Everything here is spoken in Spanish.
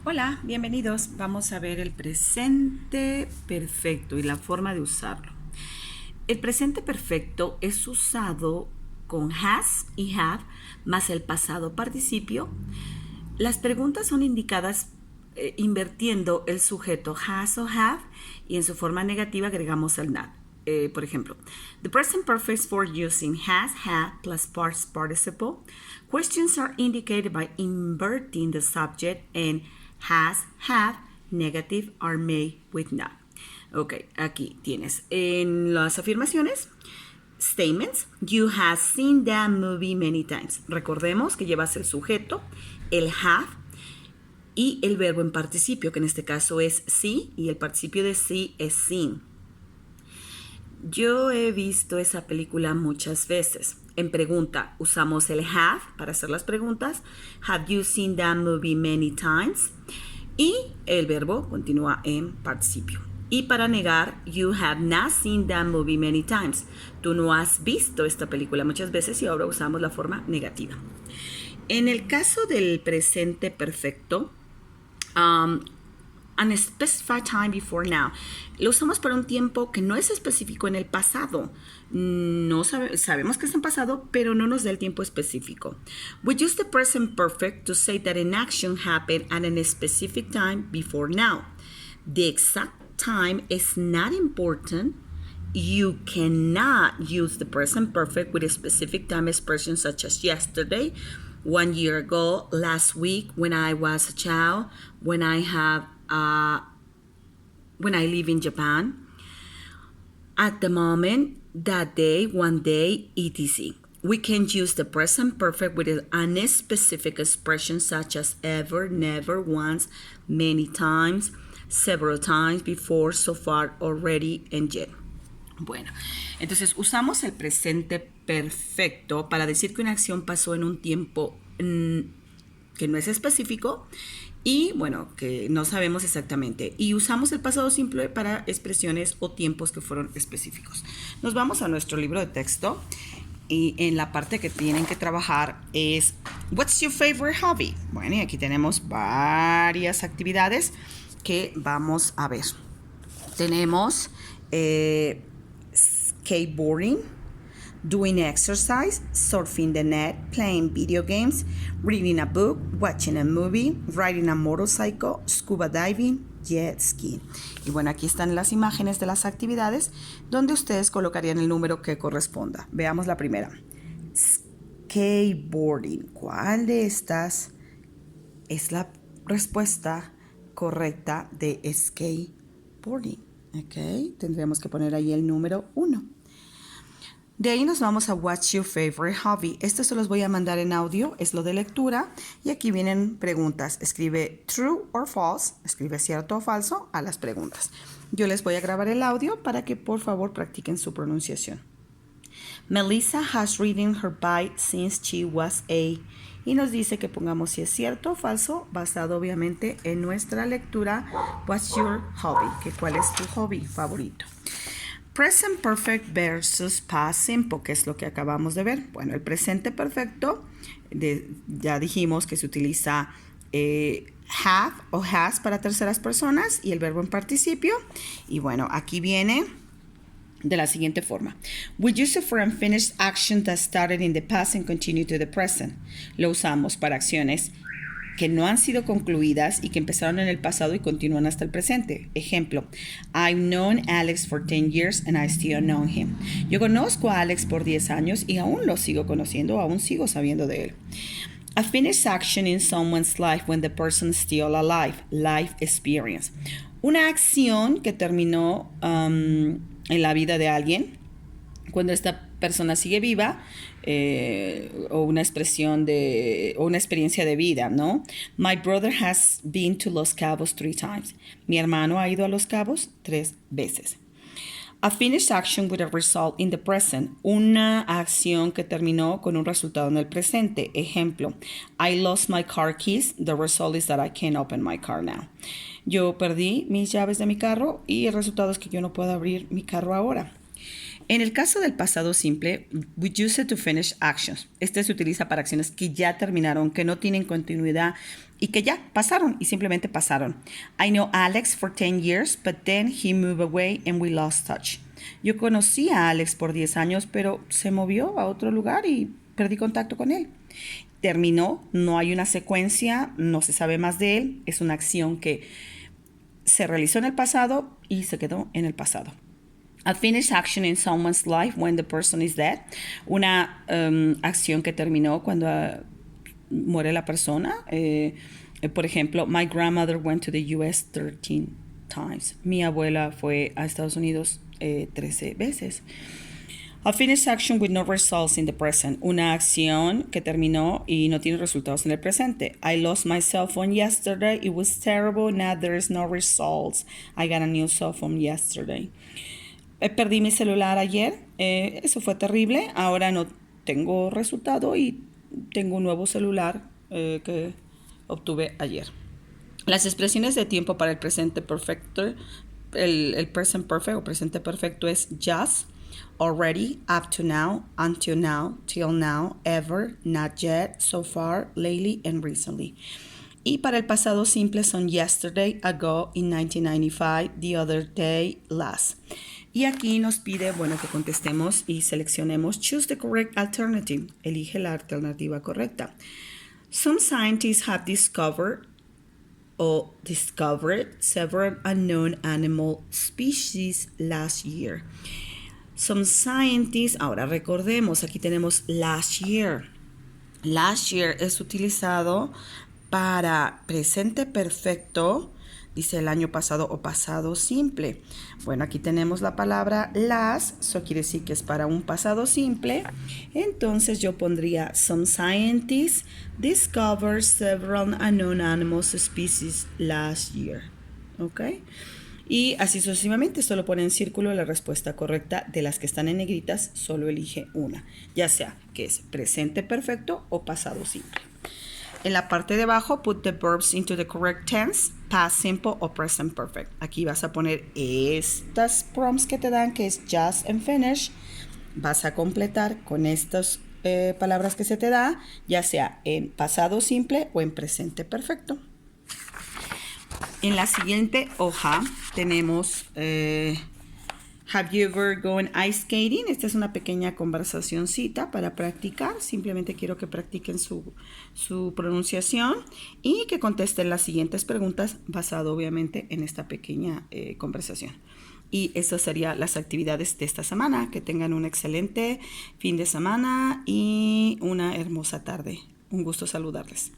Hola, bienvenidos. Vamos a ver el presente perfecto y la forma de usarlo. El presente perfecto es usado con has y have más el pasado participio. Las preguntas son indicadas invirtiendo el sujeto has o have y en su forma negativa agregamos el not. Por ejemplo, the present perfect for using has, have plus past participle. Questions are indicated by inverting the subject and has, have, negative are made with not. Ok, aquí tienes. En las afirmaciones, statements, you have seen that movie many times. Recordemos que llevas el sujeto, el have y el verbo en participio, que en este caso es see, y el participio de see es seen. Yo he visto esa película muchas veces. En pregunta usamos el have para hacer las preguntas. Have you seen that movie many times? Y el verbo continúa en participio. Y para negar, you have not seen that movie many times. Tú no has visto esta película muchas veces y ahora usamos la forma negativa. En el caso del presente perfecto, unspecified time before now. Lo usamos para un tiempo que no es específico en el pasado. No sabemos que es en pasado, pero no nos da el tiempo específico. We use the present perfect to say that an action happened at a specific time before now. The exact time is not important. You cannot use the present perfect with a specific time expression such as yesterday, 1 year ago, last week, when I was a child, when I live in Japan, at the moment, that day, one day, etc. We can use the present perfect with an unspecific expression such as ever, never, once, many times, several times, before, so far, already, and yet. Bueno, entonces usamos el presente perfecto para decir que una acción pasó en un tiempo que no es específico y bueno, que no sabemos exactamente. Y usamos el pasado simple para expresiones o tiempos que fueron específicos. Nos vamos a nuestro libro de texto y en la parte que tienen que trabajar es What's your favorite hobby? Bueno, y aquí tenemos varias actividades que vamos a ver. Tenemos skateboarding, doing exercise, surfing the net, playing video games, reading a book, watching a movie, riding a motorcycle, scuba diving, jet ski. Y bueno, aquí están las imágenes de las actividades donde ustedes colocarían el número que corresponda. Veamos la primera. Skateboarding. ¿Cuál de estas es la respuesta correcta de skateboarding? Ok, tendremos que poner ahí el número 1. De ahí nos vamos a What's Your Favorite Hobby. Esto se los voy a mandar en audio, es lo de lectura. Y aquí vienen preguntas. Escribe true or false, escribe cierto o falso a las preguntas. Yo les voy a grabar el audio para que por favor practiquen su pronunciación. Melissa has ridden her bike since she was 8. Y nos dice que pongamos si es cierto o falso, basado obviamente en nuestra lectura. What's your hobby? ¿Cuál es tu hobby favorito? Present perfect versus past simple, que es lo que acabamos de ver. Bueno, el presente perfecto, ya dijimos que se utiliza have o has para terceras personas y el verbo en participio. Y bueno, aquí viene de la siguiente forma. We use it for unfinished action that started in the past and continue to the present. Lo usamos para acciones que no han sido concluidas y que empezaron en el pasado y continúan hasta el presente. Ejemplo, I've known Alex for 10 years and I still know him. Yo conozco a Alex por 10 años y aún lo sigo conociendo, aún sigo sabiendo de él. A finished action in someone's life when the person is still alive. Life experience. Una acción que terminó en la vida de alguien cuando esta persona sigue viva, o una expresión o una experiencia de vida, ¿no? My brother has been to Los Cabos 3 times. Mi hermano ha ido a Los Cabos 3 veces. A finished action with a result in the present. Una acción que terminó con un resultado en el presente. Ejemplo, I lost my car keys. The result is that I can't open my car now. Yo perdí mis llaves de mi carro y el resultado es que yo no puedo abrir mi carro ahora. En el caso del pasado simple, we use it to finish actions. Este se utiliza para acciones que ya terminaron, que no tienen continuidad y que ya pasaron y simplemente pasaron. I know Alex for 10 years, but then he moved away and we lost touch. Yo conocí a Alex por 10 años, pero se movió a otro lugar y perdí contacto con él. Terminó, no hay una secuencia, no se sabe más de él, es una acción que se realizó en el pasado y se quedó en el pasado. A finished action in someone's life when the person is dead. Una acción que terminó cuando muere la persona. Por ejemplo, my grandmother went to the US 13 times. Mi abuela fue a Estados Unidos 13 veces. A finished action with no results in the present. Una acción que terminó y no tiene resultados en el presente. I lost my cell phone yesterday. It was terrible. Now there is no results. I got a new cell phone yesterday. Perdí mi celular ayer. Eso fue terrible. Ahora no tengo resultado y tengo un nuevo celular que obtuve ayer. Las expresiones de tiempo para el presente perfecto, el present perfect o presente perfecto es just, already, up to now, until now, till now, ever, not yet, so far, lately, and recently. Y para el pasado simple son yesterday, ago, in 1995, the other day, last. Y aquí nos pide, bueno, que contestemos y seleccionemos choose the correct alternative. Elige la alternativa correcta. Some scientists have discovered several unknown animal species last year. Some scientists, ahora recordemos, aquí tenemos last year. Last year es utilizado para presente perfecto, dice el año pasado o pasado simple. Bueno, aquí tenemos la palabra last, eso quiere decir que es para un pasado simple. Entonces yo pondría some scientists discovered several unknown animal species last year. ¿Ok? Y así sucesivamente, solo pone en círculo la respuesta correcta. De las que están en negritas, solo elige una, ya sea que es presente perfecto o pasado simple. En la parte de abajo, put the verbs into the correct tense, past simple o present perfect. Aquí vas a poner estas prompts que te dan, que es just and finish. Vas a completar con estas palabras que se te da, ya sea en pasado simple o en presente perfecto. En la siguiente hoja tenemos have you ever gone ice skating? Esta es una pequeña conversacioncita para practicar. Simplemente quiero que practiquen su pronunciación y que contesten las siguientes preguntas basado obviamente en esta pequeña conversación. Y esas serían las actividades de esta semana. Que tengan un excelente fin de semana y una hermosa tarde. Un gusto saludarles.